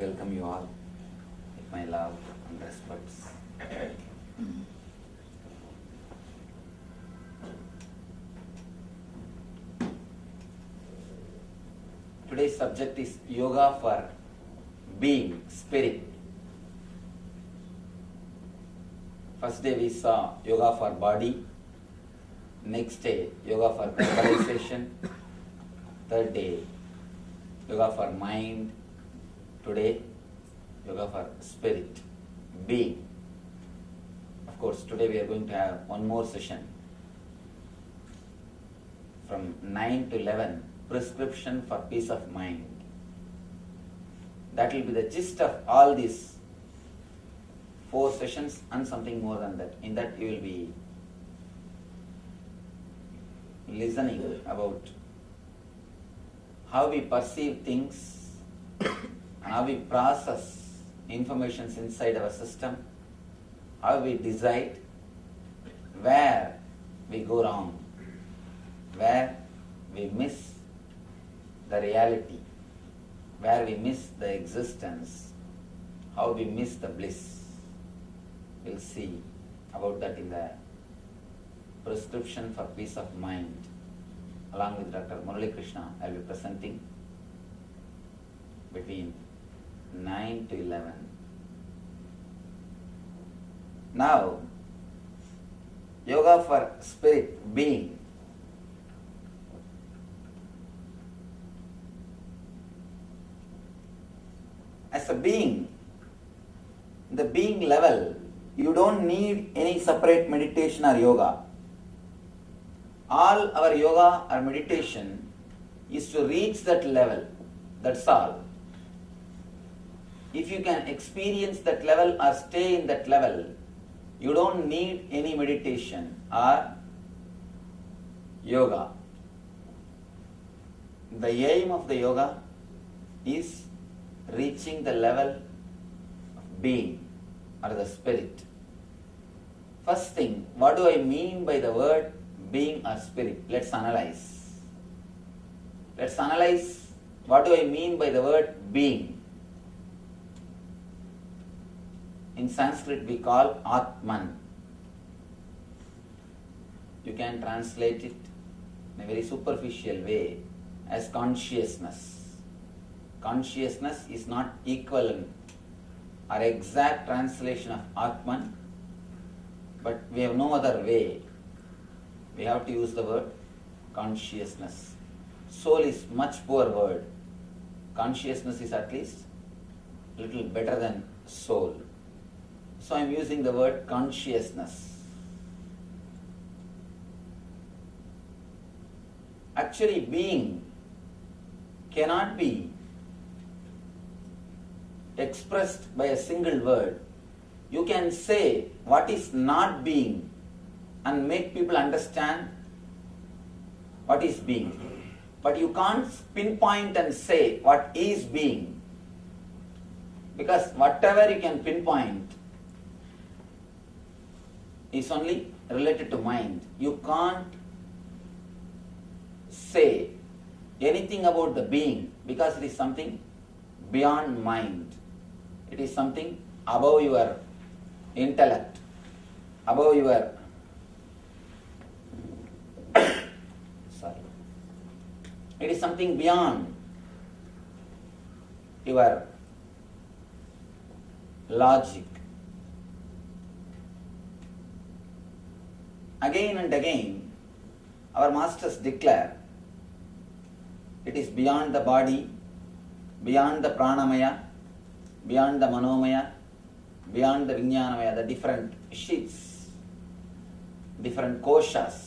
welcome you all with my love and respects. Today's subject is yoga for being, spirit. First day we saw yoga for body, next day yoga for visualization, third day yoga for mind, today yoga for spirit, being. Of course, today we are going to have one more session from 9 to 11, prescription for peace of mind. That will be the gist of all these 4 sessions and something more than that. In that you will be listening about how we perceive things and how we process information inside our system, how we decide where we go wrong, where we miss the reality, where we miss the existence, how we miss the bliss. We'll see about that in the prescription for peace of mind. Along with Dr. Murali Krishna, I will be presenting between 9 to 11. Now, yoga for spirit, being. As a being, the being level, you don't need any separate meditation or yoga. All our yoga or meditation is to reach that level. That's all. If you can experience that level or stay in that level, you don't need any meditation or yoga. The aim of the yoga is reaching the level of being or the spirit. First thing, what do I mean by the word being or spirit? Let's analyze. Let's analyze what do I mean by the word being. In Sanskrit we call Atman. You can translate it in a very superficial way as consciousness. Consciousness is not equivalent or exact translation of Atman, but we have no other way. We have to use the word consciousness. Soul is much poor word. Consciousness is at least a little better than soul. So I am using the word consciousness. Actually, being cannot be expressed by a single word. You can say what is not being and make people understand what is being. But you can't pinpoint and say what is being. Because whatever you can pinpoint is only related to mind. You can't say anything about the being because it is something beyond mind. It is something above your intellect, above your it is something beyond your logic. Again and again, our masters declare it is beyond the body, beyond the pranamaya, beyond the manomaya, beyond the vijnanamaya, the different sheets, different koshas.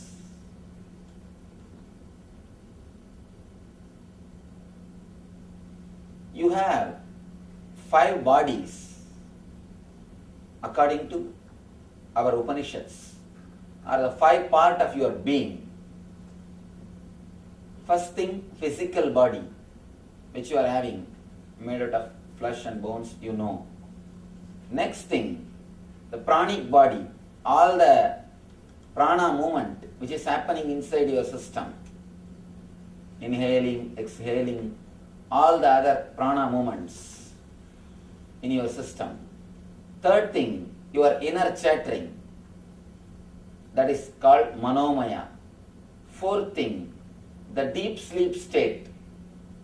You have 5 bodies according to our Upanishads, are the 5 part of your being. First thing, physical body, which you are having, made out of flesh and bones, you know. Next thing, the pranic body, all the prana movement which is happening inside your system. Inhaling, exhaling, all the other prana movements. in your system. Third thing, your inner chattering. That is called manomaya. Fourth thing, the deep sleep state,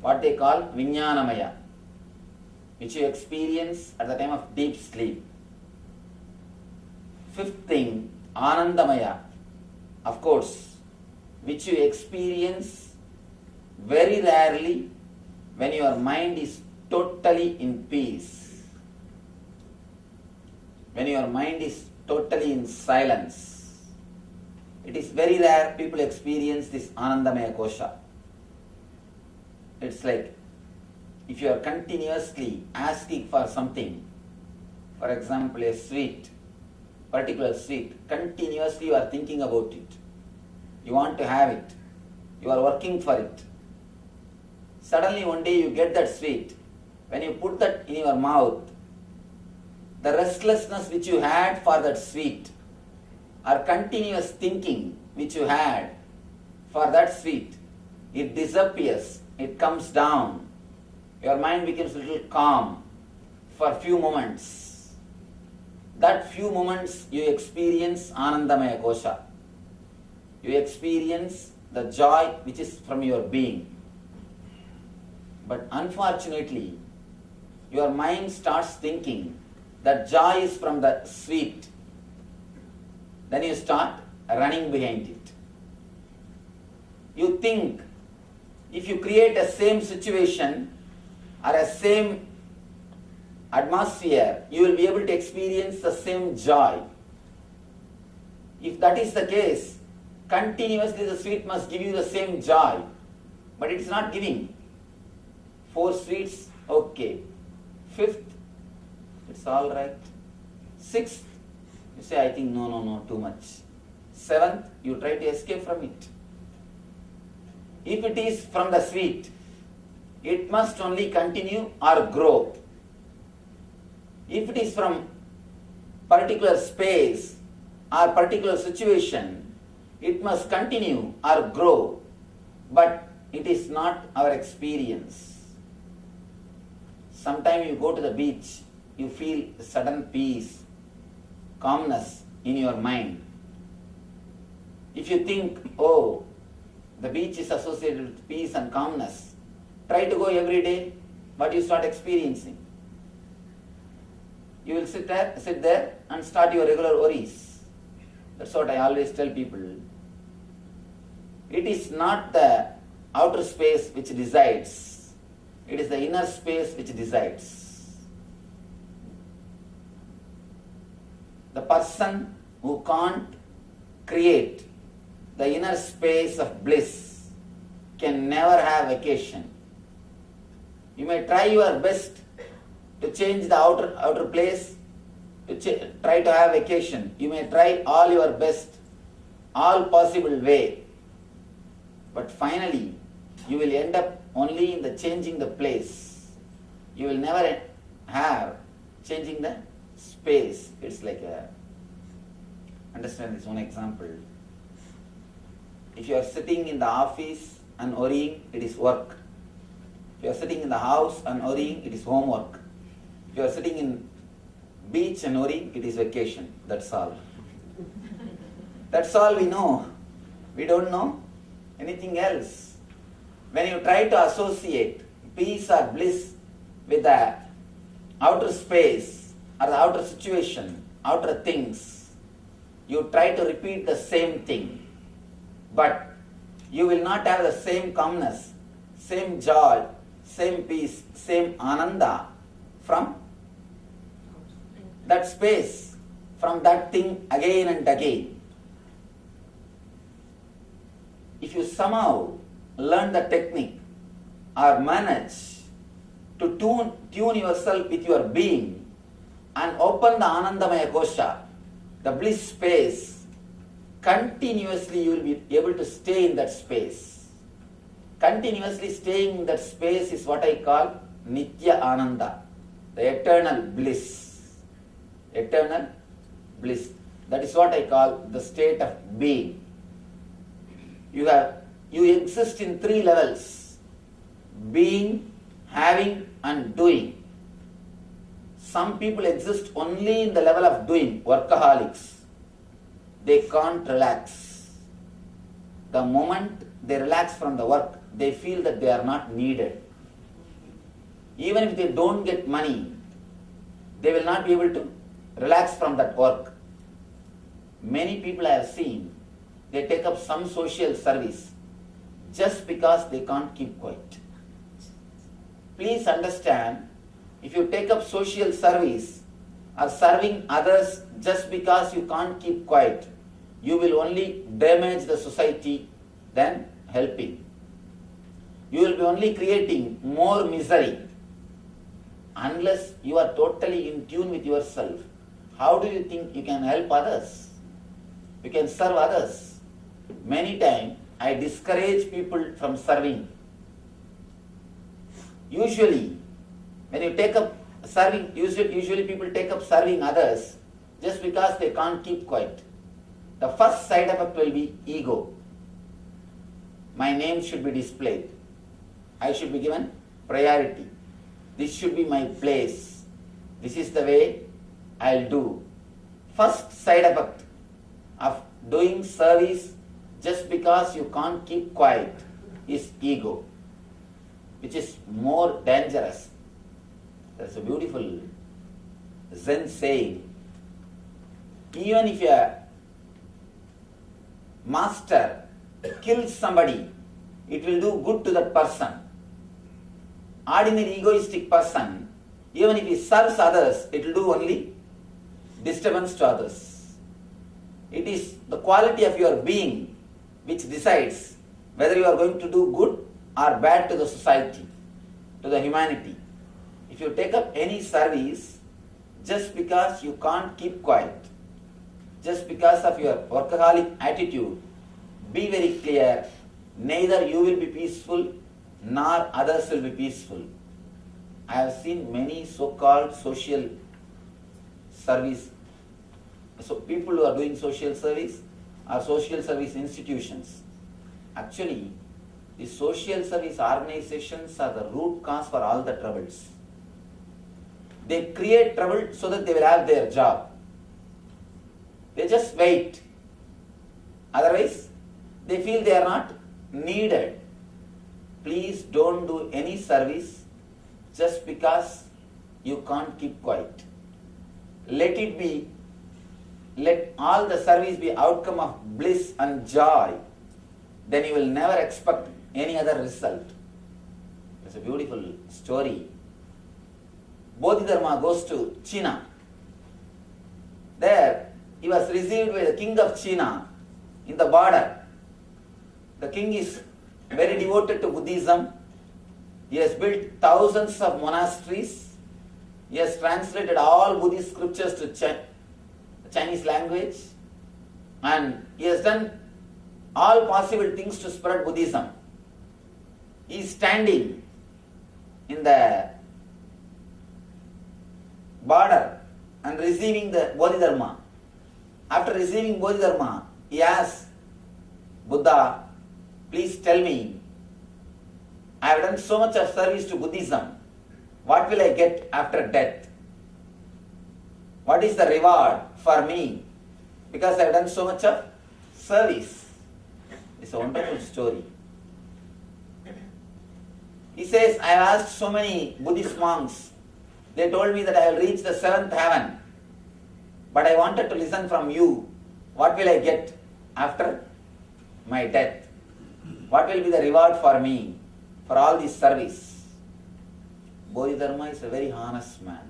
what they call vijnanamaya, which you experience at the time of deep sleep. Fifth thing, anandamaya, of course, which you experience very rarely when your mind is totally in peace, when your mind is totally in silence. It is very rare people experience this Anandamaya Kosha. It's like if you are continuously asking for something, for example a sweet, particular sweet, continuously you are thinking about it. You want to have it. You are working for it. Suddenly one day you get that sweet. When you put that in your mouth, the restlessness which you had for that sweet, or continuous thinking which you had for that sweet, it disappears, it comes down. Your mind becomes a little calm for few moments. That few moments you experience Anandamaya Kosha. You experience the joy which is from your being. But unfortunately, your mind starts thinking that joy is from the sweet. Then you start running behind it. You think if you create a same situation or a same atmosphere, you will be able to experience the same joy. If that is the case, continuously the sweet must give you the same joy. But it is not giving. 4 sweets, okay. 5th, it's all right. 6th, you say, I think no, too much. 7th, you try to escape from it. If it is from the sweet, it must only continue or grow. If it is from particular space or particular situation, it must continue or grow, but it is not our experience. Sometimes you go to the beach, you feel sudden peace, calmness in your mind. If you think, oh, the beach is associated with peace and calmness, try to go every day, what you start experiencing? You will sit there and start your regular worries. That's what I always tell people. It is not the outer space which decides. It is the inner space which decides. The person who can't create the inner space of bliss can never have vacation. You may try your best to change the outer place, to try to have vacation. You may try all your best, all possible way. But finally, you will end up only in the changing the place. You will never have changing the space. It's like understand this one example. If you are sitting in the office and worrying, it is work. If you are sitting in the house and worrying, it is homework. If you are sitting in beach and worrying, it is vacation. That's all. That's all we know. We don't know anything else. When you try to associate peace or bliss with the outer space or the outer situation, outer things, you try to repeat the same thing. But you will not have the same calmness, same joy, same peace, same ananda from that space, from that thing again and again. If you somehow learn the technique or manage to tune yourself with your being and open the Anandamaya Kosha, the bliss space, continuously you will be able to stay in that space. Continuously staying in that space is what I call Nitya Ananda, the eternal bliss. Eternal bliss. That is what I call the state of being. You exist in 3 levels: being, having and doing. Some people exist only in the level of doing, workaholics. They can't relax. The moment they relax from the work, they feel that they are not needed. Even if they don't get money, they will not be able to relax from that work. Many people I have seen, they take up some social service just because they can't keep quiet. Please understand, if you take up social service or serving others just because you can't keep quiet, you will only damage the society than helping. You will be only creating more misery. Unless you are totally in tune with yourself, how do you think you can help others? You can serve others. Many times I discourage people from serving. Usually, when you take up serving, usually people take up serving others just because they can't keep quiet. The first side effect will be ego. My name should be displayed. I should be given priority. This should be my place. This is the way I'll do. First side effect of doing service just because you can't keep quiet is ego, which is more dangerous. There's a beautiful Zen saying, even if a master kills somebody, it will do good to that person. Ordinary egoistic person, even if he serves others, it will do only disturbance to others. It is the quality of your being which decides whether you are going to do good or bad to the society, to the humanity. If you take up any service just because you can't keep quiet, just because of your workaholic attitude, be very clear, neither you will be peaceful nor others will be peaceful. I have seen many so-called social service, so people who are doing social service are social service institutions. Actually, the social service organizations are the root cause for all the troubles. They create trouble so that they will have their job. They just wait. Otherwise, they feel they are not needed. Please don't do any service just because you can't keep quiet. Let all the service be outcome of bliss and joy. Then you will never expect any other result. It's a beautiful story. Bodhidharma goes to China. There he was received by the king of China in the border. The king is very devoted to Buddhism. He has built thousands of monasteries. He has translated all Buddhist scriptures to Chinese language. And he has done all possible things to spread Buddhism. He is standing in the border and receiving the Bodhidharma. After receiving Bodhidharma, he asks Buddha, please tell me, I have done so much of service to Buddhism. What will I get after death? What is the reward for me? Because I have done so much of service. It's a wonderful story. He says, I have asked so many Buddhist monks. They told me that I will reach the seventh heaven. But I wanted to listen from you. What will I get after my death? What will be the reward for me for all this service? Bodhidharma is a very honest man.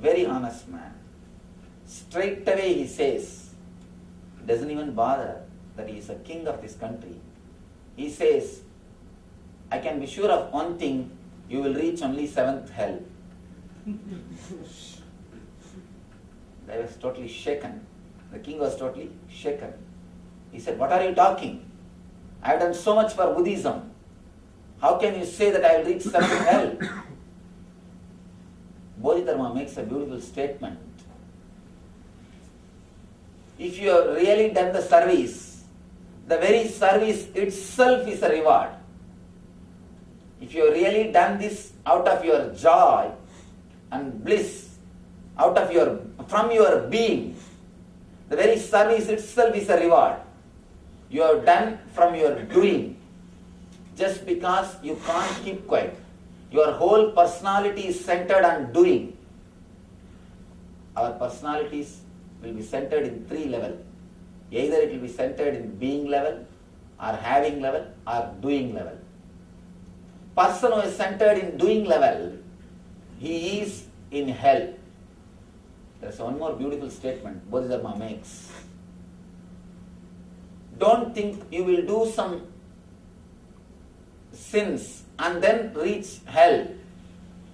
Very honest man. Straight away he says, doesn't even bother that he is a king of this country. He says, I can be sure of one thing, you will reach only seventh hell. I was totally shaken. The king was totally shaken. He said, what are you talking? I have done so much for Buddhism. How can you say that I will reach seventh hell? Bodhidharma makes a beautiful statement. If you have really done the service, the very service itself is a reward. If you have really done this out of your joy and bliss from your being. The very service itself is a reward. You have done from your doing. Just because you can't keep quiet. Your whole personality is centered on doing. Our personalities will be centered in 3 levels. Either it will be centered in being level, or having level, or doing level. Person who is centered in doing level, he is in hell. There is one more beautiful statement Bodhidharma makes. Don't think you will do some sins and then reach hell.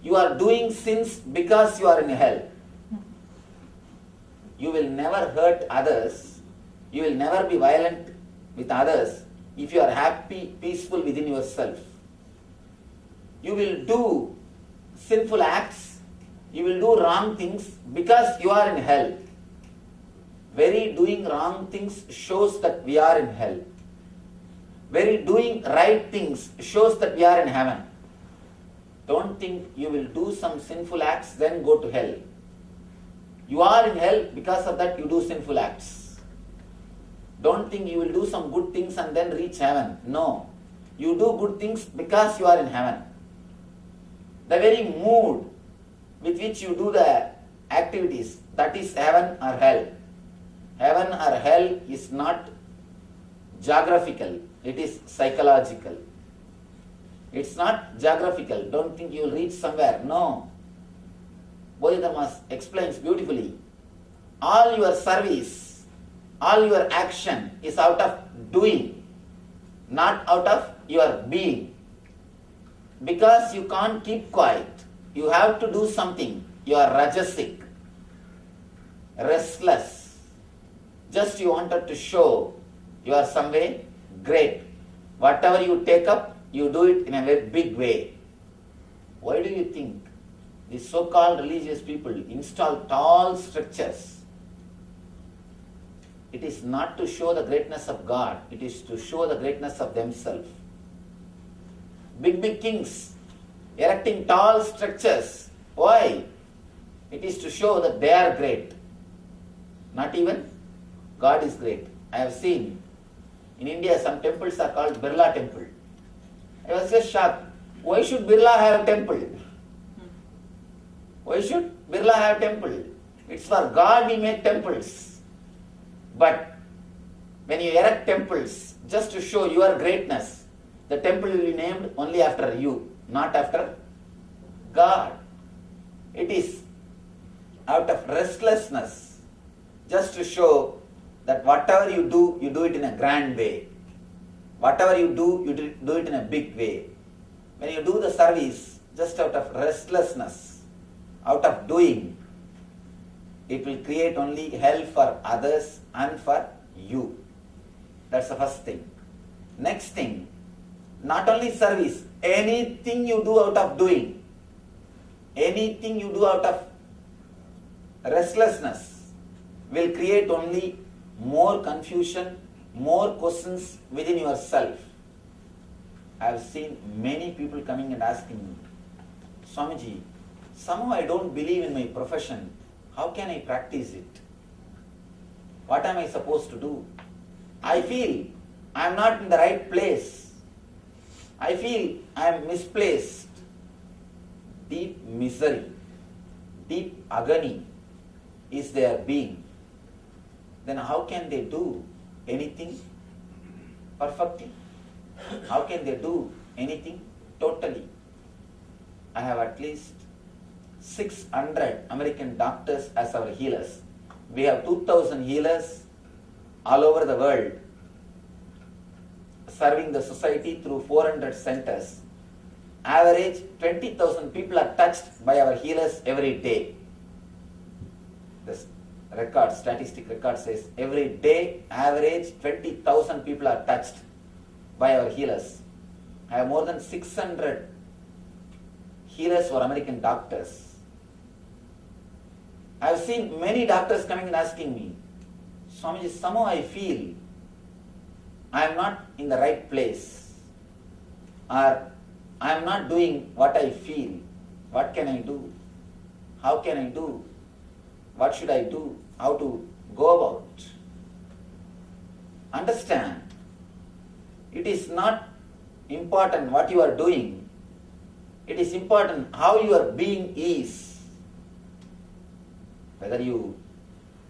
You are doing sins because you are in hell. You will never hurt others. You will never be violent with others if you are happy, peaceful within yourself. You will do sinful acts. You will do wrong things because you are in hell. Very doing wrong things shows that we are in hell. Very doing right things shows that we are in heaven. Don't think you will do some sinful acts then go to hell. You are in hell because of that you do sinful acts. Don't think you will do some good things and then reach heaven. No. You do good things because you are in heaven. The very mood with which you do the activities, that is heaven or hell. Heaven or hell is not geographical, it is psychological. It's not geographical. Don't think you will reach somewhere. No. Bodhidharma explains beautifully. All your service, all your action is out of doing, not out of your being. Because you can't keep quiet, you have to do something. You are rajasic, restless. Just you wanted to show you are some way great. Whatever you take up, you do it in a very big way. Why do you think these so-called religious people install tall structures? It is not to show the greatness of God, it is to show the greatness of themselves. Big kings erecting tall structures. Why? It is to show that they are great. Not even God is great. I have seen in India some temples are called Birla Temple. I was just shocked. Why should Birla have a temple? Why should Birla have a temple? It's for God we make temples. But when you erect temples just to show your greatness, the temple will be named only after you, not after God. It is out of restlessness, just to show that whatever you do it in a grand way. Whatever you do it in a big way. When you do the service just out of restlessness, out of doing, it will create only hell for others and for you. That's the first thing. Next thing, not only service, anything you do out of doing, anything you do out of restlessness will create only more confusion, more questions within yourself. I have seen many people coming and asking me, Swamiji, somehow I don't believe in my profession. How can I practice it? What am I supposed to do? I feel I am not in the right place. I feel I am misplaced. Deep misery, deep agony is their being. Then how can they do anything perfectly? How can they do anything totally? I have at least 600 American doctors as our healers. We have 2,000 healers all over the world, serving the society through 400 centers. Average 20,000 people are touched by our healers every day. This statistic record says every day average 20,000 people are touched by our healers. I have more than 600 healers for American doctors. I have seen many doctors coming and asking me, Swamiji, somehow I feel I am not in the right place, or I am not doing what I feel. What can I do? How can I do? What should I do? How to go about? Understand, it is not important what you are doing. It is important how your being is. Whether you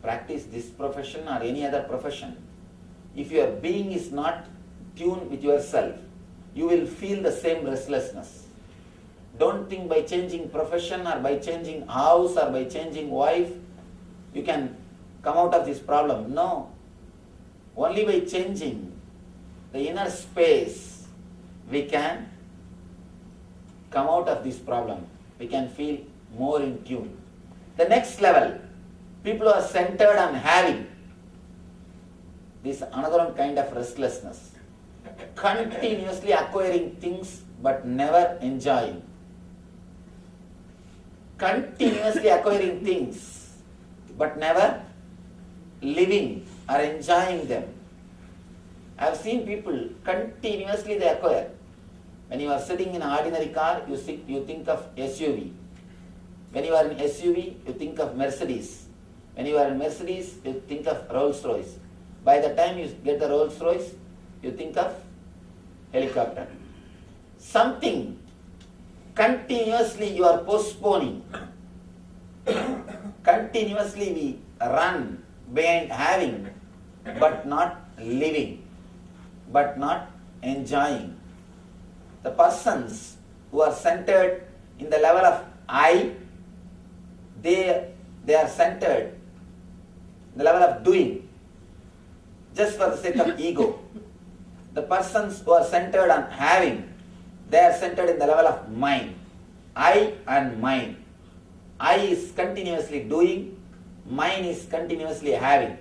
practice this profession or any other profession, if your being is not tuned with yourself, you will feel the same restlessness. Don't think by changing profession or by changing house or by changing wife, you can come out of this problem. No. Only by changing the inner space, we can come out of this problem. We can feel more in tune. The next level, people who are centered on having. This is another one kind of restlessness. Continuously acquiring things but never enjoying. Continuously acquiring things but never living or enjoying them. I have seen people continuously they acquire. When you are sitting in an ordinary car, you think of SUV. When you are in SUV, you think of Mercedes. When you are in Mercedes, you think of Rolls Royce. By the time you get the Rolls Royce, you think of helicopter. Something continuously you are postponing. Continuously we run behind having, but not living, but not enjoying. The persons who are centered in the level of I, they are centered in the level of doing, just for the sake of ego. The persons who are centered on having, they are centered in the level of mind. I and mine. I is continuously doing, mine is continuously having.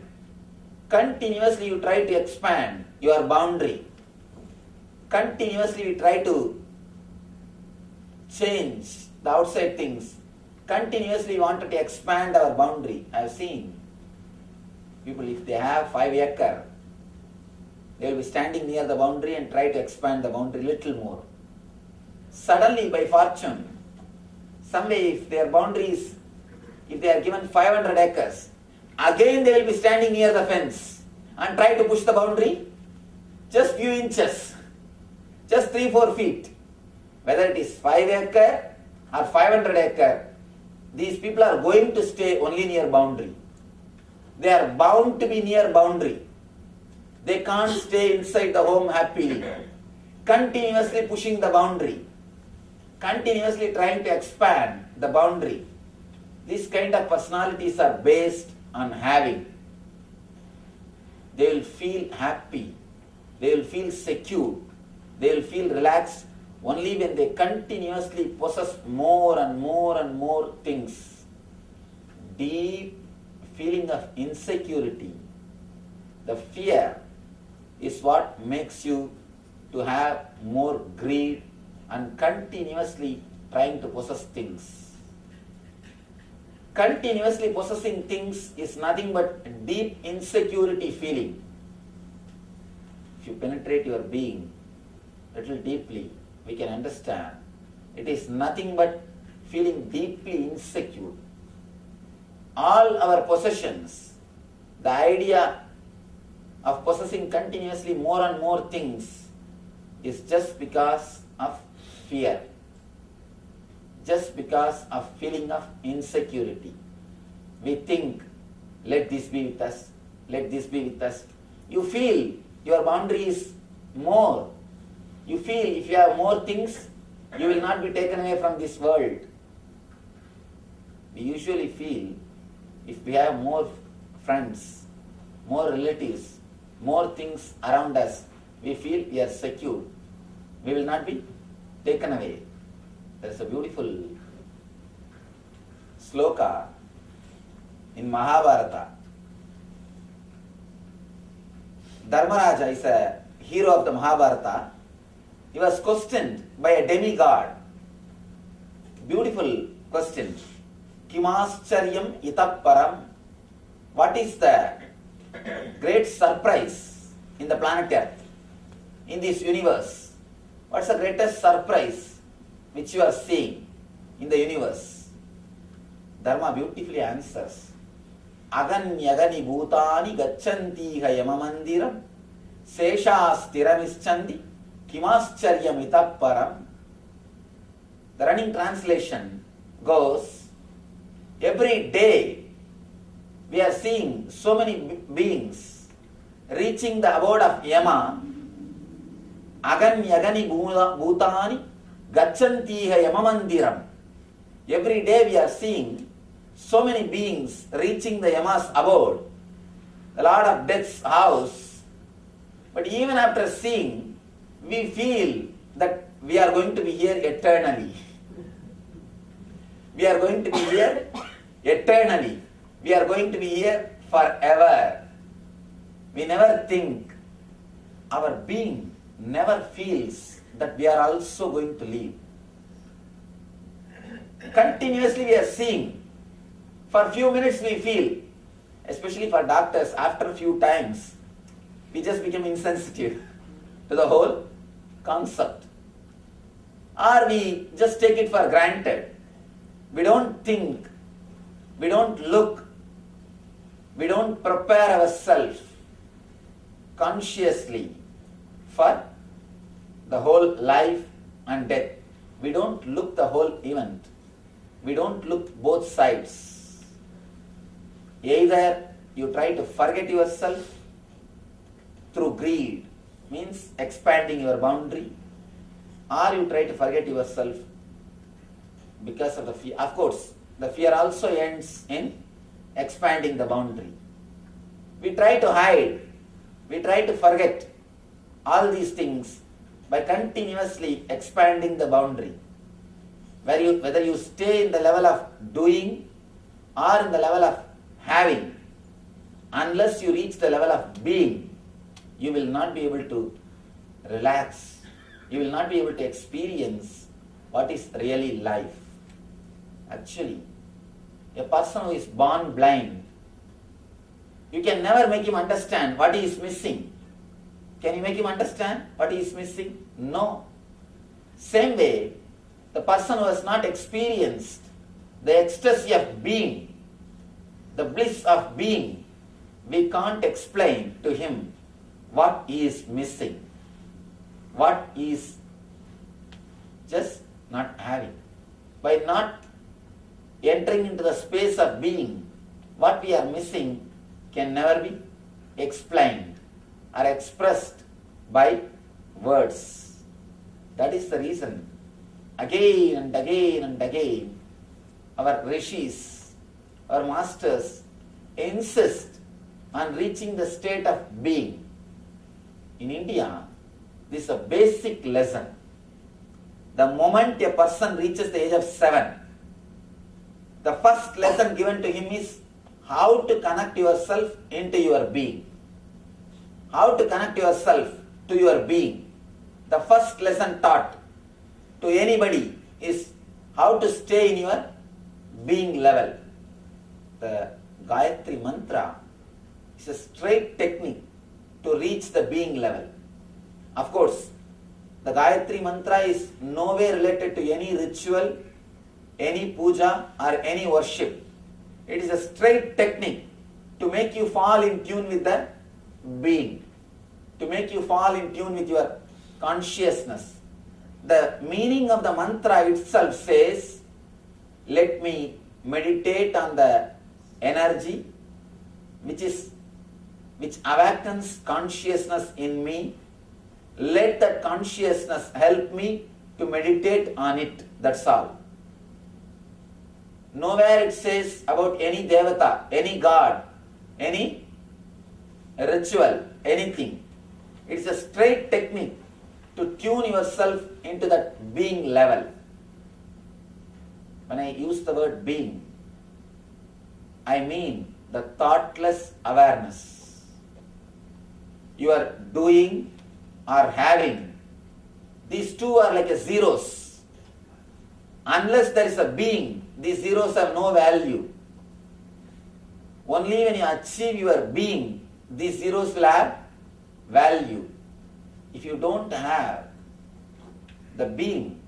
Continuously you try to expand your boundary. Continuously we try to change the outside things. Continuously we wanted to expand our boundary. I have seen people, if they have 5 acres, they will be standing near the boundary and try to expand the boundary little more. Suddenly, by fortune, someday if their boundaries, if they are given 500 acres, again they will be standing near the fence and try to push the boundary just few inches, just 3-4 feet. Whether it is 5 acres or 500 acres, these people are going to stay only near boundary. They are bound to be near boundary. They can't stay inside the home happily. Continuously pushing the boundary. Continuously trying to expand the boundary. These kind of personalities are based on having. They will feel happy. They will feel secure. They will feel relaxed only when they continuously possess more and more and more things. Deep feeling of insecurity, the fear is what makes you to have more greed and continuously trying to possess things. Continuously possessing things is nothing but deep insecurity feeling. If you penetrate your being little deeply, we can understand it is nothing but feeling deeply insecure. All our possessions, the idea of possessing continuously more and more things is just because of fear, just because of feeling of insecurity. We think, let this be with us, let this be with us. You feel your boundary is more. You feel if you have more things, you will not be taken away from this world. We usually feel if we have more friends, more relatives, more things around us, we feel we are secure. We will not be taken away. There is a beautiful sloka in Mahabharata. Dharmaraja is a hero of the Mahabharata. He was questioned by a demigod. Beautiful question. Kimascharyam itaparam. What is the great surprise in the planet Earth, in this universe? What's the greatest surprise which you are seeing in the universe? Dharma beautifully answers. Aganyagani bhutani gacchanti yamamandiram seshastiramischandi kimascharya param. The running translation goes, every day we are seeing so many beings reaching the abode of Yama. Aganyagani bhutani gacchanti yamamandiram. Every day we are seeing so many beings reaching the Yama's abode, the Lord of Death's house. But even after seeing, we feel that we are going to be here eternally. We are going to be here eternally. We are going to be here forever. We never think, our being never feels that we are also going to leave. Continuously we are seeing. For a few minutes we feel, especially for doctors, after a few times, we just become insensitive to the whole concept. Or we just take it for granted. We don't think, we don't look, we don't prepare ourselves consciously for the whole life and death. We don't look the whole event. We don't look both sides. Either you try to forget yourself through greed, means expanding your boundary, or you try to forget yourself because of the fear. Of course, the fear also ends in expanding the boundary. We try to hide, we try to forget all these things by continuously expanding the boundary. Whether you stay in the level of doing or in the level of having, unless you reach the level of being, you will not be able to relax. You will not be able to experience what is really life. Actually, a person who is born blind, you can never make him understand what he is missing. Can you make him understand what he is missing? No. Same way, the person who has not experienced the ecstasy of being, the bliss of being, we can't explain to him what he is missing, what he is just not having. By not entering into the space of being, what we are missing can never be explained or expressed by words. That is the reason, again and again and again, our rishis, our masters insist on reaching the state of being. In India, this is a basic lesson. The moment a person reaches the age of 7, the first lesson given to him is how to connect yourself into your being. How to connect yourself to your being. The first lesson taught to anybody is how to stay in your being level. The Gayatri Mantra is a straight technique to reach the being level. Of course, the Gayatri Mantra is nowhere related to any ritual, any puja or any worship. It is a straight technique to make you fall in tune with the being, to make you fall in tune with your consciousness. The meaning of the mantra itself says, let me meditate on the energy which awakens consciousness in me. Let that consciousness help me to meditate on it. That's all. Nowhere it says about any devata, any god, any ritual, anything. It's a straight technique to tune yourself into that being level. When I use the word being, I mean the thoughtless awareness. You are doing or having. These two are like a zeros. Unless there is a being, these zeros have no value. Only when you achieve your being, these zeros will have value. If you don't have the being,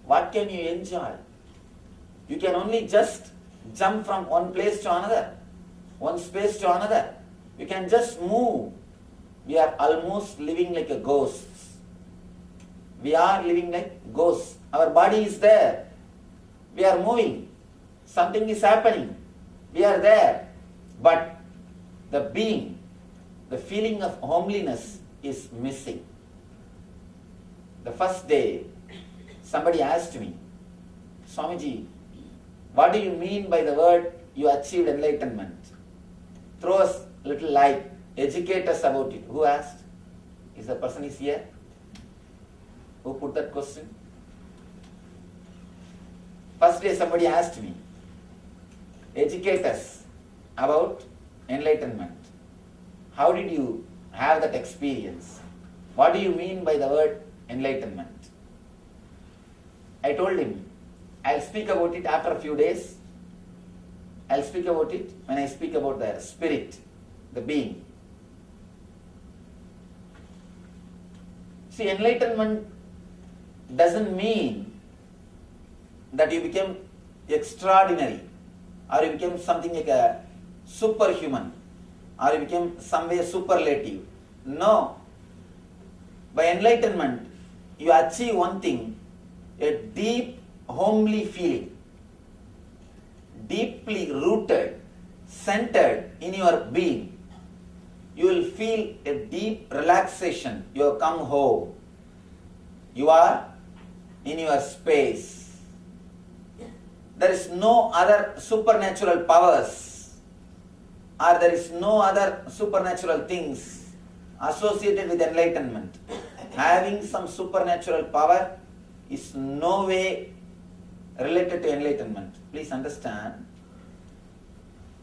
what can you enjoy? You can only just jump from one place to another, one space to another. We can just move. We are almost living like a ghost. We are living like ghosts. Our body is there. We are moving. Something is happening. We are there. But the being, the feeling of homeliness is missing. The first day, somebody asked me, Swamiji, what do you mean by the word you achieved enlightenment? Throw us a little light. Educate us about it. Who asked? Is the person is here? Who put that question? First day somebody asked me, educate us about enlightenment. How did you have that experience? What do you mean by the word enlightenment? I told him, I'll speak about it after a few days. I'll speak about it when I speak about the spirit, the being. See, enlightenment doesn't mean that you became extraordinary or you became something like a superhuman or you became some way superlative. No. By enlightenment, you achieve one thing, a deep, homely feeling, deeply rooted, centered in your being. You will feel a deep relaxation. You have come home. You are in your space. There is no other supernatural powers or there is no other supernatural things associated with enlightenment. Having some supernatural power is no way related to enlightenment. Please understand.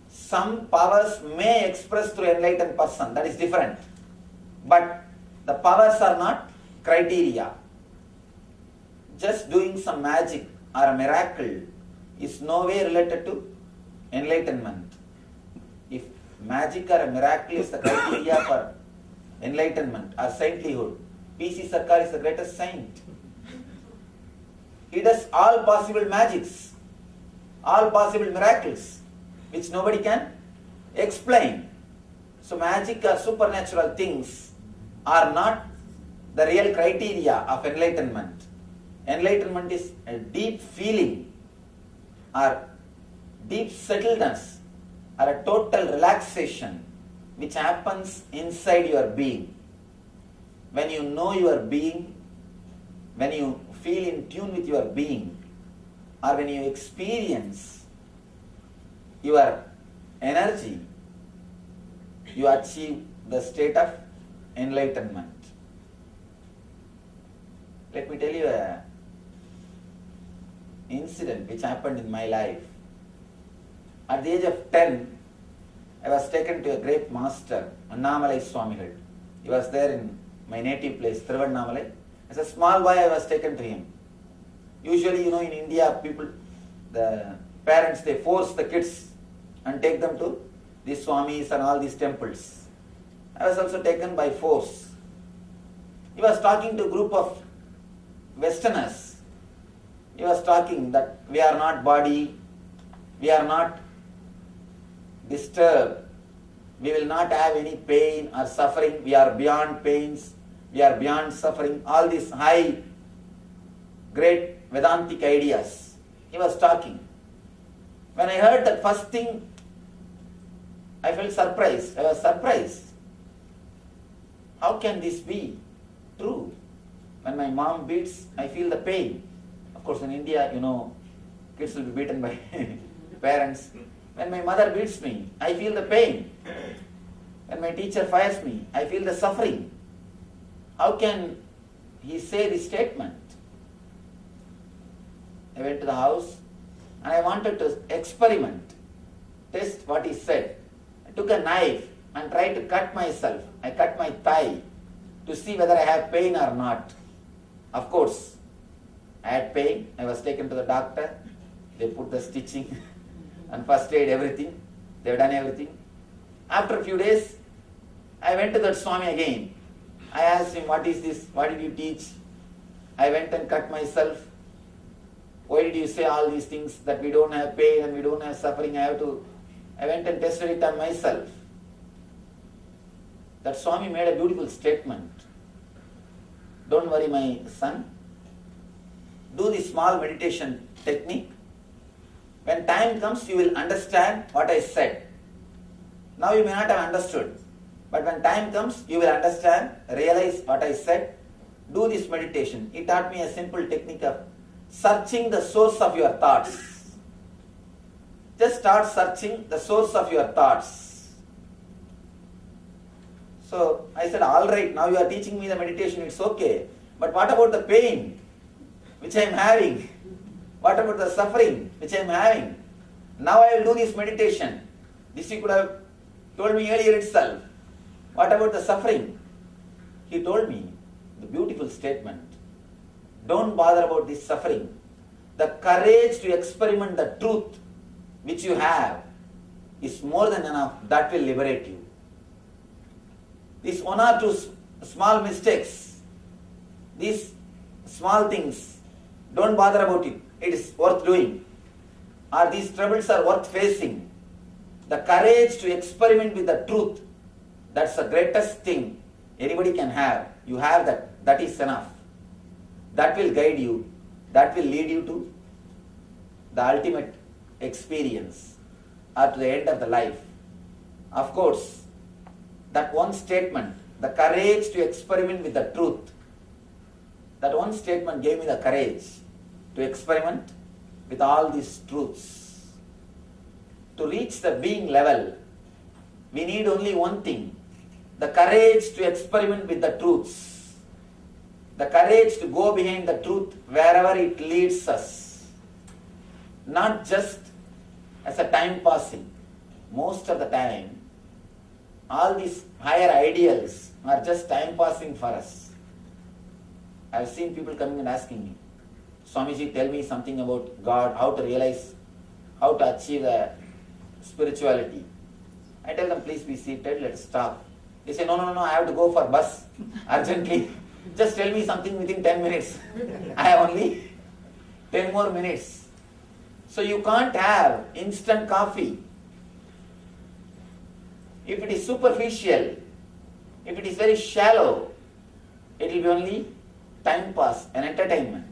Some powers may express through enlightened person, that is different. But the powers are not criteria. Just doing some magic or a miracle is no way related to enlightenment. If magic or a miracle is the criteria for enlightenment or saintlyhood, P.C. Sarkar is the greatest saint. He does all possible magics, all possible miracles, which nobody can explain. So magic or supernatural things are not the real criteria of enlightenment. Enlightenment is a deep feeling or deep settledness or a total relaxation which happens inside your being. When you know your being, when you feel in tune with your being, or when you experience your energy, you achieve the state of enlightenment. Let me tell you an incident which happened in my life. At the age of 10, I was taken to a great master, Annamalai Swamigal. He was there in my native place, Thiruvannamalai. As a small boy, I was taken to him. Usually, in India, the parents, they force the kids and take them to these Swamis and all these temples. I was also taken by force. He was talking to a group of Westerners. He was talking that we are not body, we are not disturbed, we will not have any pain or suffering, we are beyond pains, we are beyond suffering, all these high, great Vedantic ideas. He was talking. When I heard that first thing, I felt surprised. I was surprised. How can this be true? When my mom beats, I feel the pain. Of course, in India, kids will be beaten by parents. When my mother beats me, I feel the pain. When my teacher fires me, I feel the suffering. How can he say this statement? I went to the house and I wanted to experiment, test what he said. I took a knife and tried to cut myself. I cut my thigh to see whether I have pain or not. Of course, I had pain. I was taken to the doctor. They put the stitching and first aid, everything. They've done everything. After a few days, I went to that Swami again. I asked him, what is this? What did you teach? I went and cut myself. Why did you say all these things that we don't have pain and we don't have suffering? I went and tested it on myself. That Swami made a beautiful statement. Don't worry, my son. Do the small meditation technique. When time comes, you will understand what I said. Now you may not have understood. But when time comes, you will understand, realize what I said. Do this meditation. He taught me a simple technique of searching the source of your thoughts. Just start searching the source of your thoughts. So I said, all right, now you are teaching me the meditation, it's okay. But what about the pain which I am having? What about the suffering which I am having? Now I will do this meditation. This you could have told me earlier itself. What about the suffering? He told me the beautiful statement. Don't bother about this suffering. The courage to experiment the truth which you have is more than enough. That will liberate you. These one or two small mistakes, these small things, don't bother about it. It is worth doing. Or these troubles are worth facing. The courage to experiment with the truth, that's the greatest thing anybody can have. You have that. That is enough. That will guide you. That will lead you to the ultimate experience or to the end of the life. Of course, that one statement, the courage to experiment with the truth, that one statement gave me the courage to experiment with all these truths. To reach the being level, we need only one thing, the courage to experiment with the truths, the courage to go behind the truth wherever it leads us, not just as a time passing. Most of the time, all these higher ideals are just time passing for us. I have seen people coming and asking me, Swamiji, tell me something about God, how to realize, how to achieve the spirituality. I tell them, please be seated, let's stop. They say, no, I have to go for bus urgently. Just tell me something within 10 minutes. I have only 10 more minutes. So you can't have instant coffee. If it is superficial, if it is very shallow, it will be only time pass and entertainment.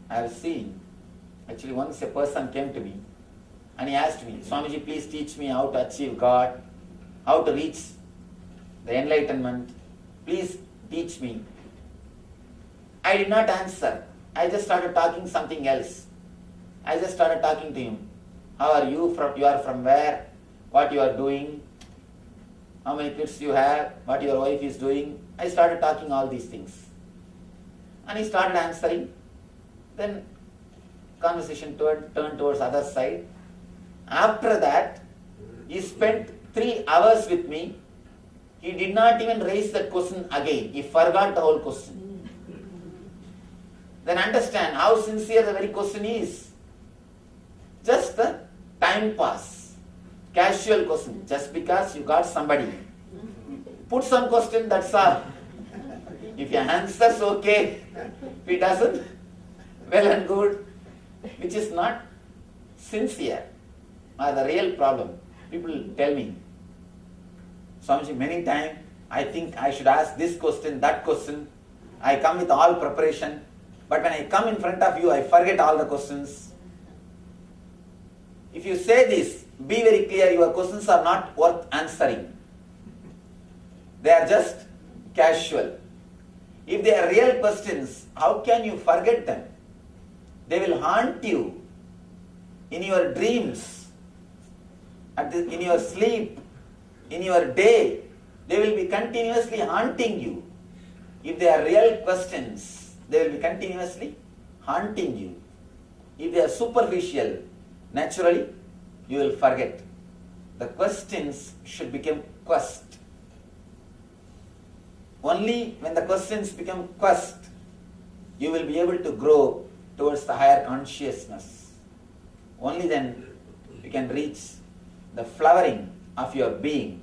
I have seen, actually once a person came to me and he asked me, Swamiji, please teach me how to achieve God, how to reach the enlightenment. Please teach me. I did not answer. I just started talking something else. I just started talking to him. How are you? You are from where? What you are doing? How many kids you have? What your wife is doing? I started talking all these things. And he started answering. Then conversation turned towards other side. After that, he spent 3 hours with me. He did not even raise that question again. He forgot the whole question. Then understand how sincere the very question is. Just the time pass. Casual question. Just because you got somebody. Put some question, that's all. If he answers, okay. If he doesn't, well and good. Which is not sincere. Or the real problem. People tell me, Swamiji, many times I think I should ask this question, that question. I come with all preparation. But when I come in front of you, I forget all the questions. If you say this, be very clear, your questions are not worth answering. They are just casual. If they are real questions, how can you forget them? They will haunt you in your dreams, in your sleep, in your day. They will be continuously haunting you. If they are real questions, they will be continuously haunting you. If they are superficial, naturally, you will forget. The questions should become quest. Only when the questions become quest, you will be able to grow towards the higher consciousness. Only then you can reach the flowering of your being,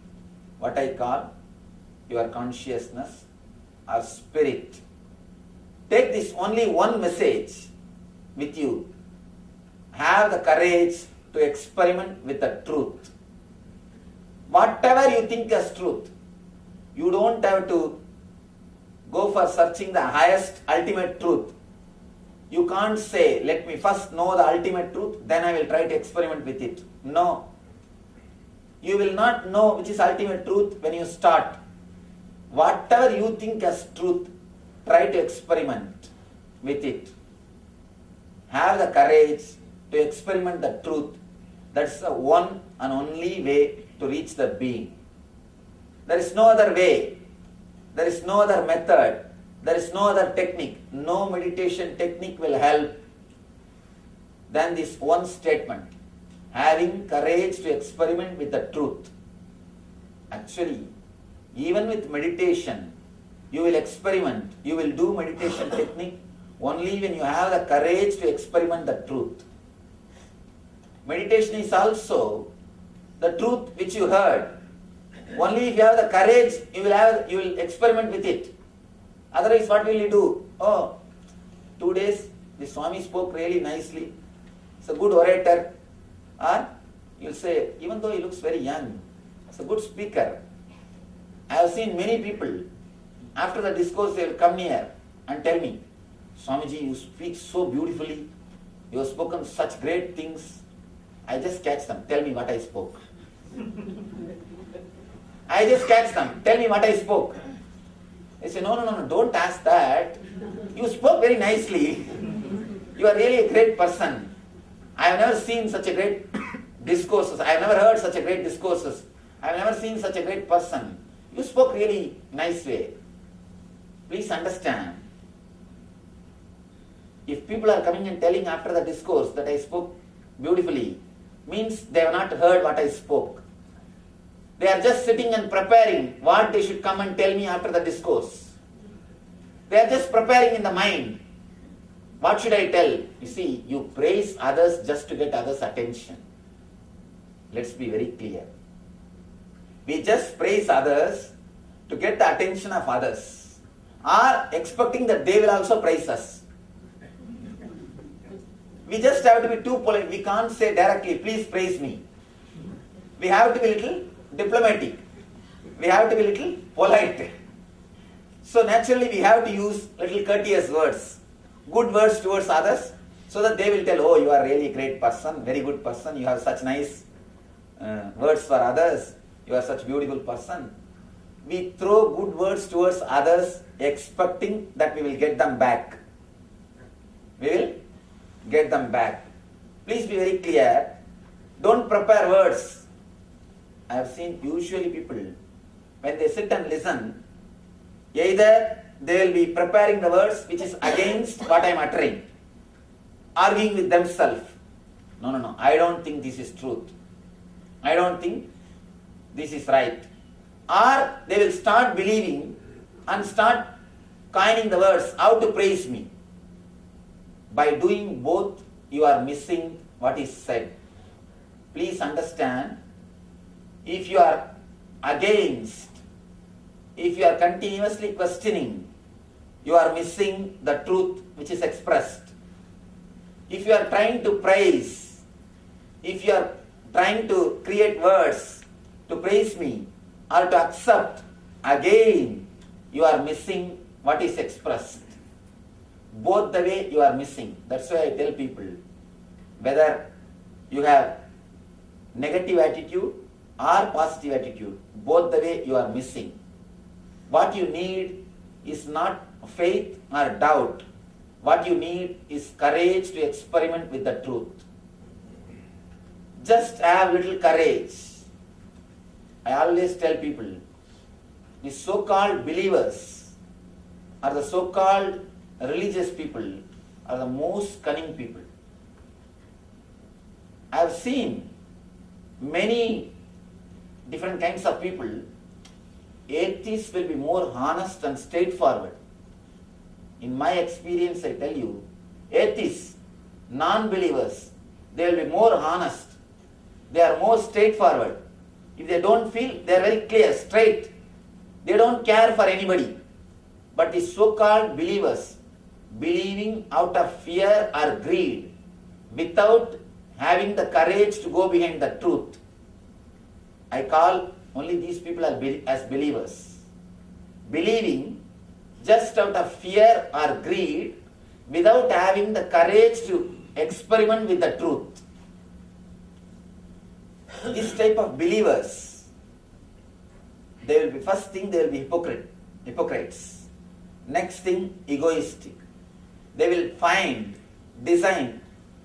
what I call your consciousness or spirit. Take this only one message with you. Have the courage to experiment with the truth. Whatever you think as truth, you don't have to go for searching the highest ultimate truth. You can't say, let me first know the ultimate truth, then I will try to experiment with it. No. You will not know which is ultimate truth when you start. Whatever you think as truth, try to experiment with it. Have the courage to experiment the truth. That's the one and only way to reach the being. There is no other way. There is no other method. There is no other technique. No meditation technique will help than this one statement. Having courage to experiment with the truth. Actually, even with meditation, you will experiment. You will do meditation technique only when you have the courage to experiment the truth. Meditation is also the truth which you heard. Only if you have the courage, you will experiment with it. Otherwise, what will you do? Oh, 2 days, the Swami spoke really nicely. He's a good orator. Or you'll say, even though he looks very young, he's a good speaker. I have seen many people, after the discourse, they will come here and tell me, Swamiji, you speak so beautifully. You have spoken such great things. I just catch them. Tell me what I spoke. I just catch them. Tell me what I spoke. They say, no, don't ask that. You spoke very nicely. You are really a great person. I have never seen such a great discourses. I have never heard such a great discourses. I have never seen such a great person. You spoke really nice way. Please understand. If people are coming and telling after the discourse that I spoke beautifully, means they have not heard what I spoke. They are just sitting and preparing what they should come and tell me after the discourse. They are just preparing in the mind. What should I tell? You see, you praise others just to get others' attention. Let's be very clear. We just praise others to get the attention of others, or expecting that they will also praise us. We just have to be too polite. We can't say directly, please praise me. We have to be little diplomatic. We have to be little polite. So naturally we have to use little courteous words, good words towards others, so that they will tell, oh, you are really a great person, very good person, you have such nice words for others, you are such a beautiful person. We throw good words towards others expecting that we will get them back. We will get them back. Please be very clear. Don't prepare words. I have seen usually people, when they sit and listen, either they will be preparing the words which is against what I am uttering, arguing with themselves. No, I don't think this is truth. I don't think this is right. Or they will start believing and start coining the words, how to praise me. By doing both, you are missing what is said. Please understand, if you are against, if you are continuously questioning, you are missing the truth which is expressed. If you are trying to praise, if you are trying to create words to praise me or to accept, again you are missing what is expressed. Both the way you are missing. That's why I tell people, whether you have negative attitude or positive attitude, both the way you are missing. What you need is not faith or doubt. What you need is courage to experiment with the truth. Just have little courage. I always tell people, the so-called believers or the so-called religious people are the most cunning people. I have seen many different kinds of people. Atheists will be more honest and straightforward. In my experience, I tell you, atheists, non-believers, they will be more honest. They are more straightforward. If they don't feel, they are very clear, straight. They don't care for anybody. But the so-called believers, believing out of fear or greed without having the courage to go behind the truth. I call only these people as believers. Believing just out of fear or greed without having the courage to experiment with the truth. This type of believers, they will be, first thing, they will be hypocrites. Next thing, egoistic. They will design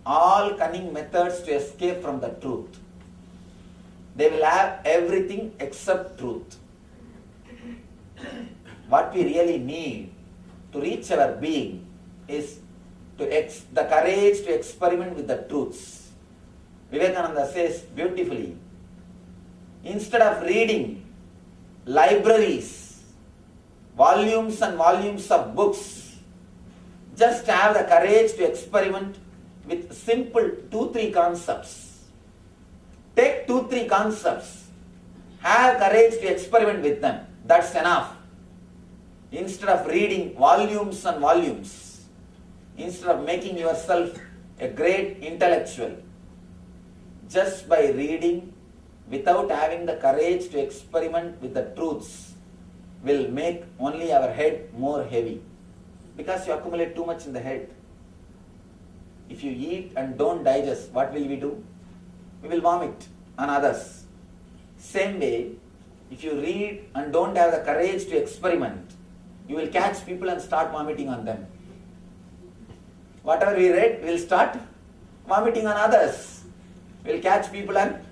all cunning methods to escape from the truth. They will have everything except truth. What we really need to reach our being is the courage to experiment with the truths. Vivekananda says beautifully, instead of reading libraries, volumes and volumes of books, just have the courage to experiment with simple 2-3 concepts. Take 2-3 concepts, have courage to experiment with them. That's enough. Instead of reading volumes and volumes, instead of making yourself a great intellectual, just by reading without having the courage to experiment with the truths will make only our head more heavy. Because you accumulate too much in the head. If you eat and don't digest, what will we do? We will vomit on others. Same way, if you read and don't have the courage to experiment, you will catch people and start vomiting on them. Whatever we read, we will start vomiting on others. We will catch people and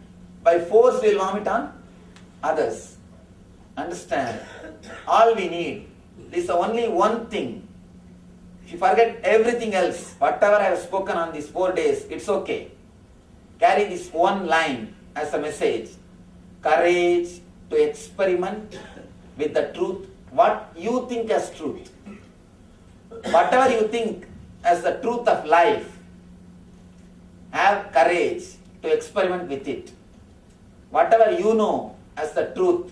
by force we will vomit on others. Understand, all we need is only one thing. If you forget everything else, whatever I have spoken on these 4 days, it's okay. Carry this one line as a message. Courage to experiment with the truth, what you think as truth. Whatever you think as the truth of life, have courage to experiment with it. Whatever you know as the truth,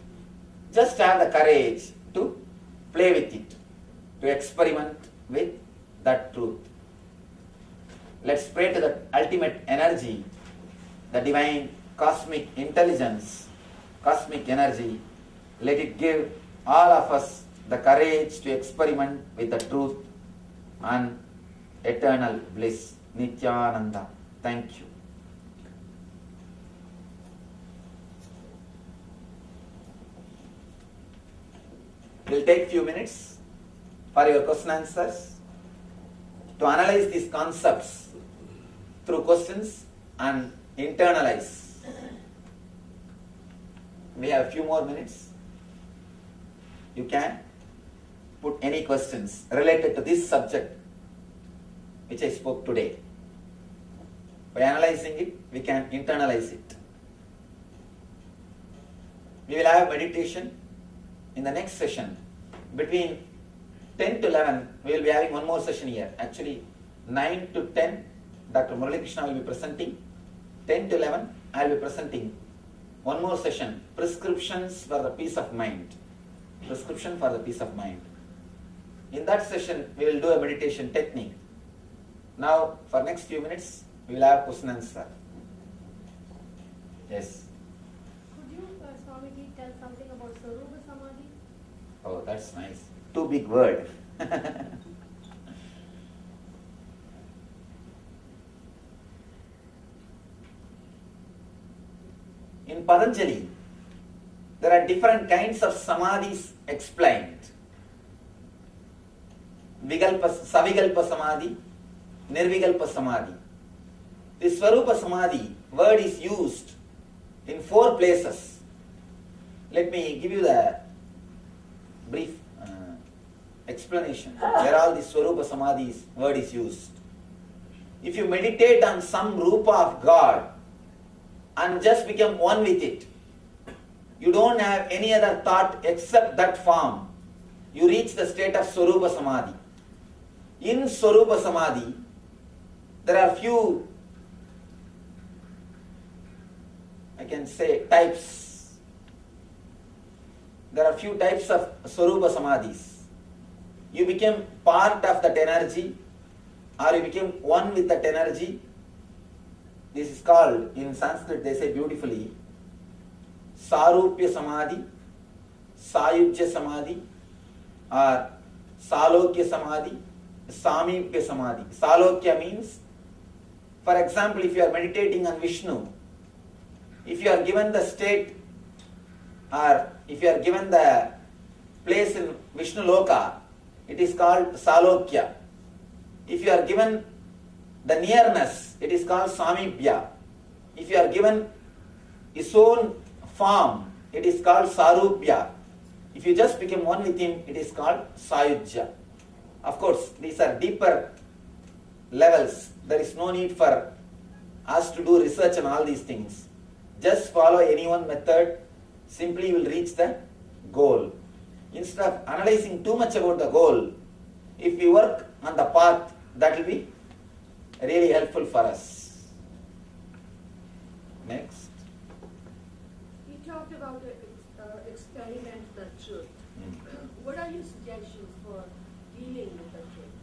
just have the courage to play with it, to experiment with that truth. Let's pray to the ultimate energy, the divine cosmic intelligence, cosmic energy. Let it give all of us the courage to experiment with the truth and eternal bliss. Nityananda. Thank you. We'll take few minutes for your question answers to analyze these concepts through questions and internalize. We have a few more minutes. You can put any questions related to this subject which I spoke today. By analyzing it, we can internalize it. We will have meditation in the next session. Between 10 to 11, we will be having one more session here. Actually, 9 to 10, Dr. Murali Krishna will be presenting. 10 to 11, I will be presenting one more session, prescriptions for the peace of mind. Prescription for the peace of mind. In that session, we will do a meditation technique. Now, for next few minutes, we will have question and answer. Yes. Could you, Swamiji, tell something about Sarupa Samadhi? Oh, that's nice. Too big word. In Patanjali, there are different kinds of samadhis explained. Savikalpa Samadhi, Nirvikalpa Samadhi. This Swarupa Samadhi word is used in 4 places. Let me give you the brief explanation where all this Swarupa Samadhi word is used. If you meditate on some Rupa of God and just become one with it, you don't have any other thought except that form, you reach the state of Swarupa Samadhi. In Swarupa Samadhi, there are few, I can say, types. There are few types of Swarupa Samadhis. you became part of that energy, or you became one with that energy. This is called, in Sanskrit they say beautifully, Sarupya Samadhi, Sayujya Samadhi, or Salokya Samadhi, Samipya Samadhi. Salokya means, for example, if you are meditating on Vishnu, if you are given the state, or if you are given the place in Vishnu Loka, it is called Salokya. If you are given the nearness, it is called Samipya. If you are given his own form, it is called Sarupya. If you just become one with him, it is called Sayujya. Of course, these are deeper levels. There is no need for us to do research on all these things. Just follow any one method, simply you will reach the goal. Instead of analyzing too much about the goal, if we work on the path, that will be really helpful for us. Next. You talked about experiment the truth. What are your suggestions for dealing with the truth?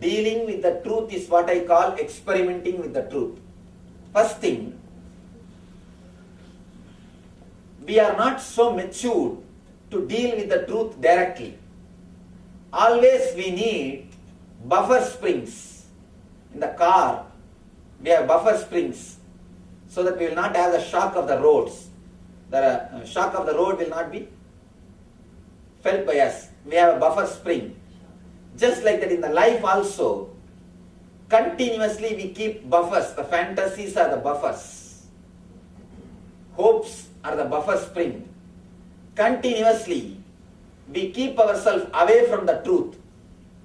Dealing with the truth is what I call experimenting with the truth. First thing, we are not so matured to deal with the truth directly. Always we need buffer springs. In the car, we have buffer springs so that we will not have the shock of the roads. The shock of the road will not be felt by us. We have a buffer spring. Just like that in the life also, continuously we keep buffers. The fantasies are the buffers. Hopes are the buffer spring. Continuously we keep ourselves away from the truth.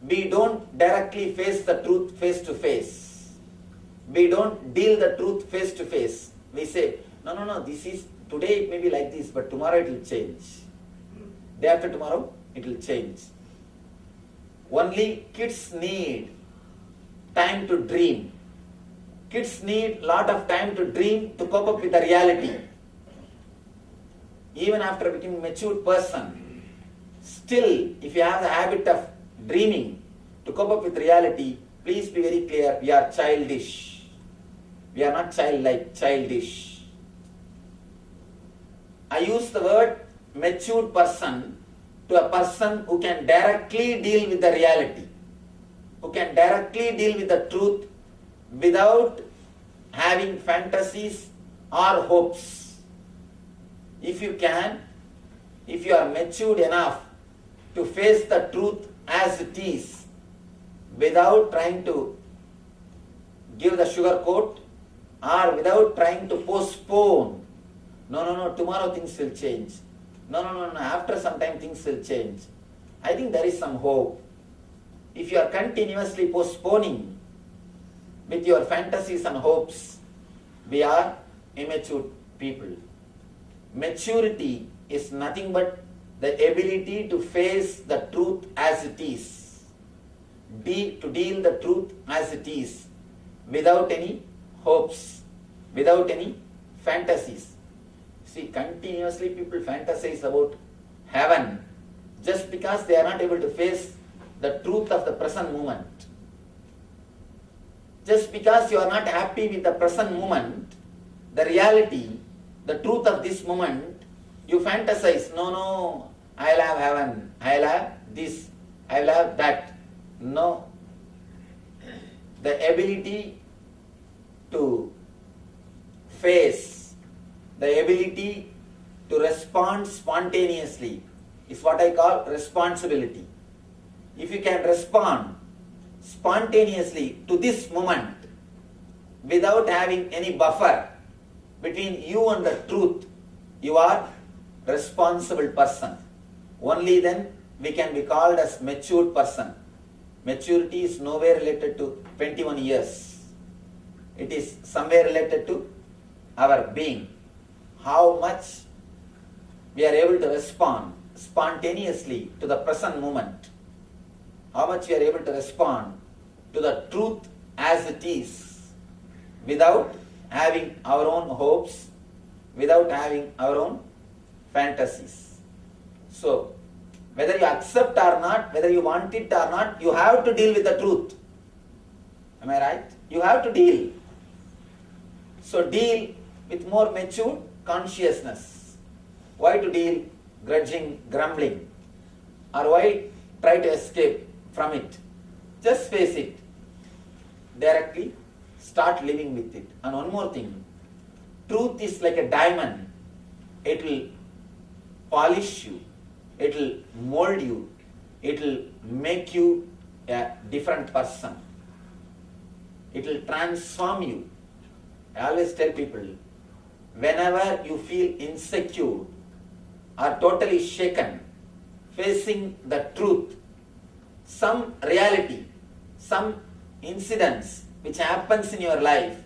We don't directly face the truth face to face. We don't deal the truth face to face. We say, no, this is, today it may be like this, but tomorrow it will change. Day after tomorrow, it will change. Only kids need time to dream. Kids need lot of time to dream to cope up with the reality. Even after becoming a mature person, still, if you have the habit of dreaming to cope up with reality, please be very clear, we are childish. We are not childlike, childish. I use the word matured person to a person who can directly deal with the reality, who can directly deal with the truth without having fantasies or hopes. If you can, if you are matured enough to face the truth as it is without trying to give the sugar coat or without trying to postpone, no, tomorrow things will change. No, after some time things will change. I think there is some hope. If you are continuously postponing with your fantasies and hopes, we are immature people. Maturity is nothing but the ability to face the truth as it is, to deal the truth as it is, without any hopes, without any fantasies. See, continuously people fantasize about heaven just because they are not able to face the truth of the present moment. Just because you are not happy with the present moment, the reality, the truth of this moment, you fantasize, no, I'll have heaven, I'll have this, I'll have that. No. The ability to face, the ability to respond spontaneously is what I call responsibility. If you can respond spontaneously to this moment without having any buffer between you and the truth, you are a responsible person. Only then we can be called as matured person. Maturity is nowhere related to 21 years. It is somewhere related to our being. How much we are able to respond spontaneously to the present moment. How much we are able to respond to the truth as it is without having our own hopes, without having our own fantasies. So, Whether you accept or not, whether you want it or not, you have to deal with the truth. Am I right? You have to deal. So deal with more mature consciousness. Why to deal grudging, grumbling? Or why try to escape from it? Just face it. Directly start living with it. And one more thing. Truth is like a diamond. It will polish you. It will mold you. It will make you a different person. It will transform you. I always tell people, whenever you feel insecure or totally shaken, facing the truth, some reality, some incidents which happens in your life,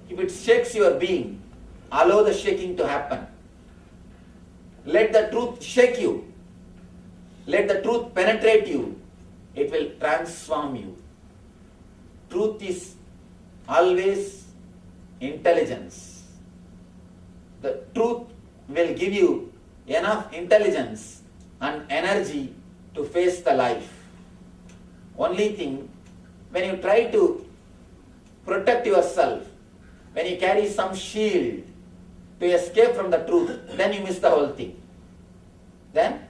if it shakes your being, allow the shaking to happen. Let the truth shake you. Let the truth penetrate you. It will transform you. Truth is always intelligence. The truth will give you enough intelligence and energy to face the life. Only thing, when you try to protect yourself, when you carry some shield to escape from the truth, then you miss the whole thing. Then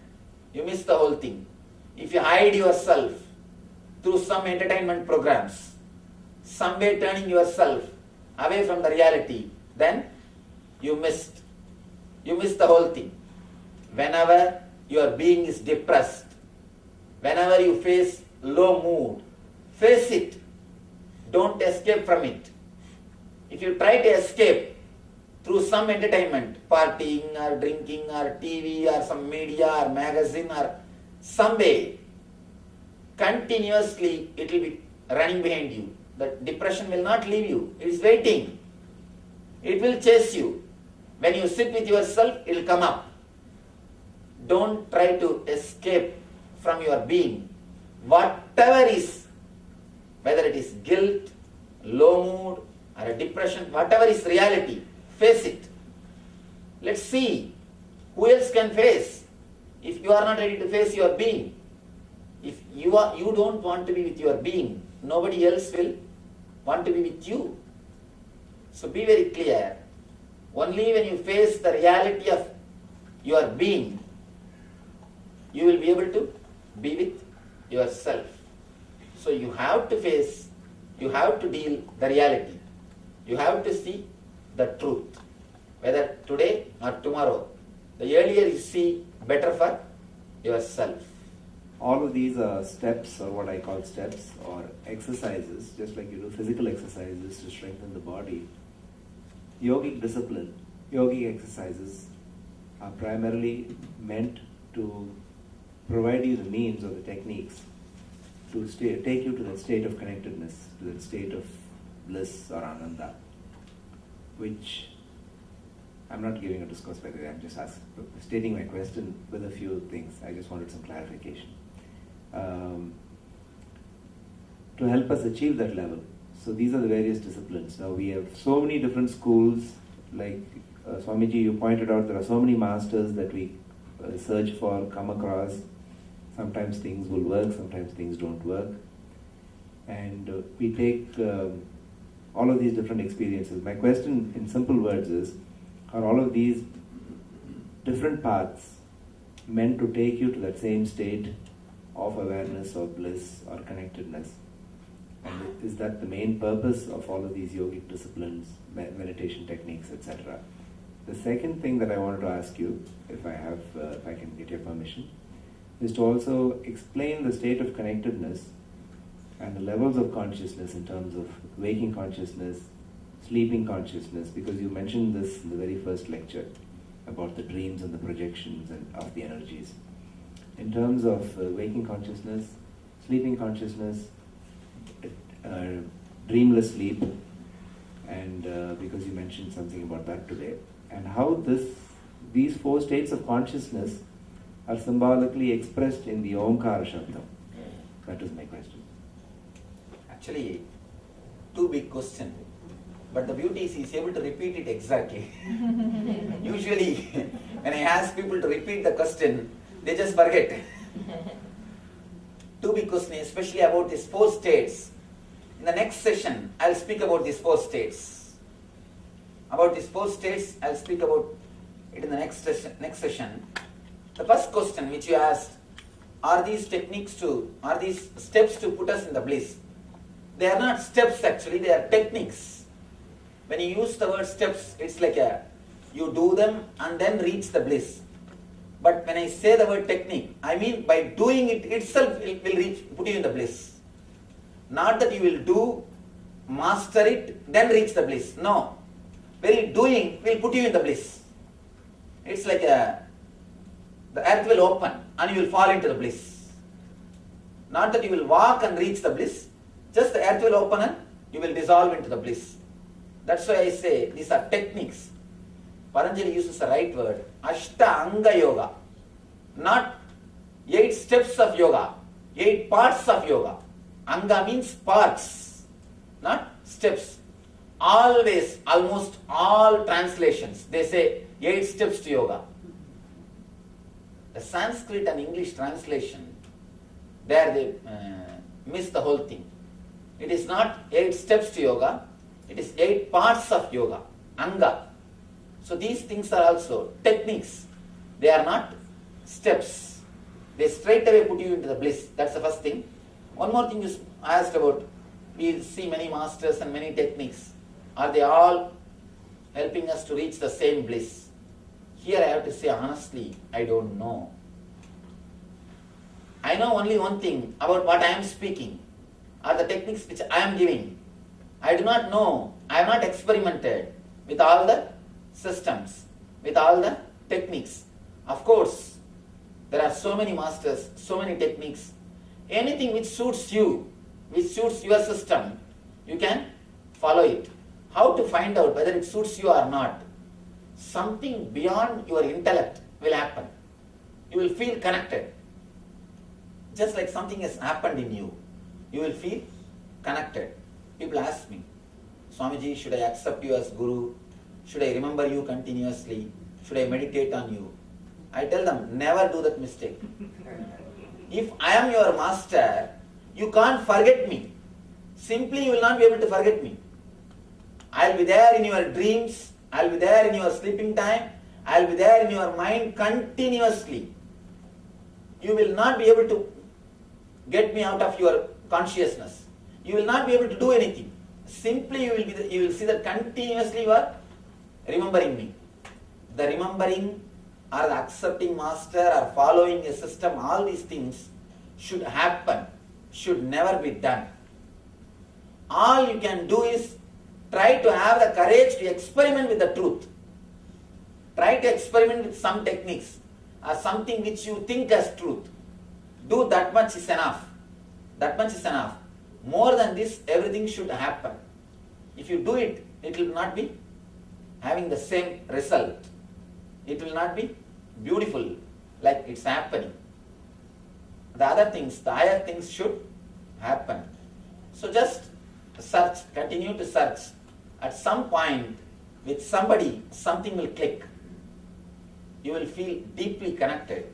you miss the whole thing. If you hide yourself through some entertainment programs, some way turning yourself away from the reality, then you miss the whole thing. Whenever your being is depressed, whenever you face low mood, face it. Don't escape from it. If you try to escape through some entertainment, partying or drinking or TV or some media or magazine or some way, continuously it will be running behind you. The depression will not leave you. It is waiting. It will chase you. When you sit with yourself, it will come up. Don't try to escape from your being. Whatever is, whether it is guilt, low mood, or a depression, whatever is reality, face it. Let's see who else can face. If you are not ready to face your being, if you don't want to be with your being, nobody else will want to be with you. So be very clear. Only when you face the reality of your being, you will be able to be with yourself. So you have to face, you have to deal the reality. You have to see the truth. Whether today or tomorrow, the earlier you see, better for yourself. All of these are steps, or what I call steps, or exercises, just like you do physical exercises to strengthen the body. Yogic discipline, yogic exercises are primarily meant to provide you the means or the techniques to take you to that state of connectedness, to that state of bliss or ananda, which I'm not giving a discourse, by the way, I'm just stating my question with a few things. I just wanted some clarification. To help us achieve that level. So these are the various disciplines. Now we have so many different schools, like Swamiji, you pointed out there are so many masters that we search for, come across. Sometimes things will work, sometimes things don't work. And we take all of these different experiences. My question in simple words is, are all of these different paths meant to take you to that same state of awareness or bliss or connectedness? And is that the main purpose of all of these yogic disciplines, meditation techniques, etc.? The second thing that I wanted to ask you, if I can get your permission, is to also explain the state of connectedness and the levels of consciousness in terms of waking consciousness, sleeping consciousness, because you mentioned this in the very first lecture about the dreams and the projections and of the energies. In terms of waking consciousness, sleeping consciousness, dreamless sleep, and because you mentioned something about that today, and how these four states of consciousness are symbolically expressed in the Omkara Shabdam. That is my question. Actually, two big questions. But the beauty is he's able to repeat it exactly. Usually, when I ask people to repeat the question, they just forget. to be questioning, especially about these 4 states. In the next session, I'll speak about these 4 states. About these 4 states, I'll speak about it in the next session. The first question which you asked, are these steps to put us in the bliss? They are not steps actually, they are techniques. When you use the word steps, it's like you do them and then reach the bliss. But when I say the word technique, I mean by doing it itself will put you in the bliss. Not that you will do, master it, then reach the bliss. No. Very doing will put you in the bliss. It's like the earth will open and you will fall into the bliss. Not that you will walk and reach the bliss, just the earth will open and you will dissolve into the bliss. That's why I say these are techniques. Patanjali uses the right word, Ashtanga Yoga. Not 8 steps of yoga, 8 parts of yoga. Anga means parts, not steps. Always, almost all translations, they say 8 steps to yoga. The Sanskrit and English translation, there they miss the whole thing. It is not 8 steps to yoga, it is 8 parts of yoga, Anga. So these things are also techniques. They are not steps. They straight away put you into the bliss. That's the first thing. One more thing you asked about, we see many masters and many techniques. Are they all helping us to reach the same bliss? Here I have to say honestly, I don't know. I know only one thing about what I am speaking, are the techniques which I am giving. I do not know, I have not experimented with all the systems, with all the techniques. Of course, there are so many masters, so many techniques. Anything which suits you, which suits your system, you can follow it. How to find out whether it suits you or not? Something beyond your intellect will happen. You will feel connected. Just like something has happened in you, you will feel connected. People ask me, Swamiji, should I accept you as Guru? Should I remember you continuously? Should I meditate on you? I tell them, never do that mistake. If I am your master, you can't forget me. Simply you will not be able to forget me. I will be there in your dreams, I will be there in your sleeping time, I will be there in your mind continuously. You will not be able to get me out of your consciousness. You will not be able to do anything. Simply you will see that continuously you are remembering me. The remembering or the accepting master or following a system, all these things should happen, should never be done. All you can do is try to have the courage to experiment with the truth. Try to experiment with some techniques or something which you think as truth. Do that much is enough. That much is enough. More than this, everything should happen. If you do it, it will not be having the same result. It will not be beautiful like it's happening. The other things, the higher things should happen. So just search, continue to search. At some point, with somebody, something will click. You will feel deeply connected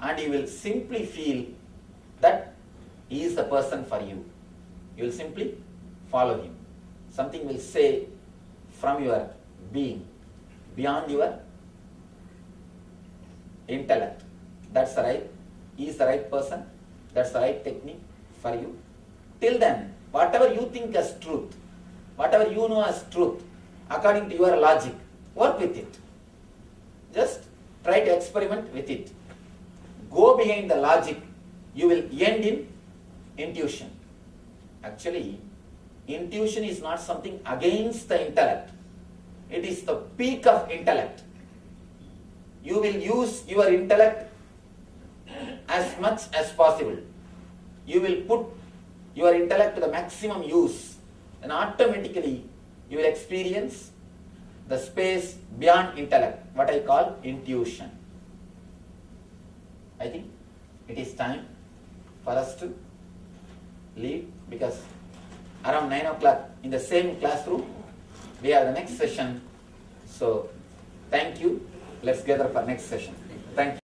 and you will simply feel that he is the person for you. You will simply follow him. Something will say from your being, beyond your intellect. That's the right, he is the right person, that's the right technique for you. Till then, whatever you think as truth, whatever you know as truth, according to your logic, work with it. Just try to experiment with it. Go behind the logic, you will end in intuition. Actually, intuition is not something against the intellect. It is the peak of intellect. You will use your intellect as much as possible. You will put your intellect to the maximum use, and automatically you will experience the space beyond intellect, what I call intuition. I think it is time for us to leave, because around 9 o'clock in the same classroom we have the next session. So thank you. Let's gather for next session. Thank you.